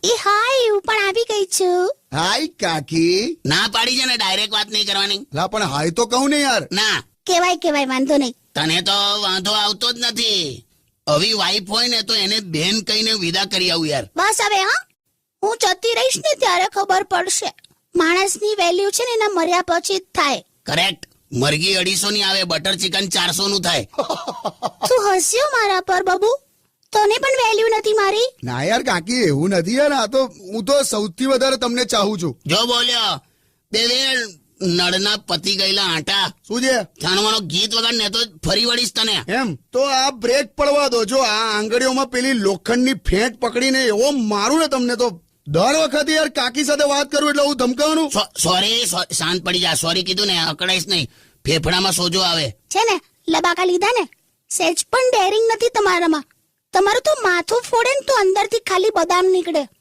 એ હાય હું પણ આવી ગઈ છું. હાય કાકી. ના પાડી છે ને, ડાયરેક્ટ વાત નહીં કરવાની. લા પણ હાય તો કહું ને યાર. ના, કેવાય વાંધો નહીં. તને તો વાંધો આવતો જ નથી. આવી વાઈફ હોય ને તો એને બેન કહીને વિદા કરી આવું યાર. બસ હવે હા, હું જતી રહીશ ને ત્યારે ખબર પડશે. માણસની વેલ્યુ છે ને એના મર્યા પછી જ થાય. કરેક્ટ. મરઘી 250 ની આવે, બટર ચિકન 400 નું થાય. તું હસ્યો મારા પર બબુ. તને પણ વેલ્યુ નથી મારી. ના યાર કાકી, એવું નથી યાર. આ તો હું તો સૌથી વધારે તમને ચાહું છું. જો બોલ્યો બે નળના પતી ગયેલા આટા. શું છે જાણવાનો ગીત વગર ને તો ફરી વળીશ તને. એમ તો આ બ્રેક પડવા દો. જો આ આંગળીઓમાં પેલી લોખંડની ફેંટ પકડીને એવો મારું ને તમને તો દર વખતે યાર કાકી સાથે વાત કરું એટલે હું ધમકાવાનું. સોરી, શાંત પડી જા. સોરી કીધું ને, અકળાઈશ નહીં. ફેફડામાં સોજો આવે છે ને, લબાકા લીધા ને. સેજ પણ ડેરિંગ નથી તમારામાં. તમારું તો માથું ફોડે ને તો અંદરથી ખાલી બદામ નીકળે.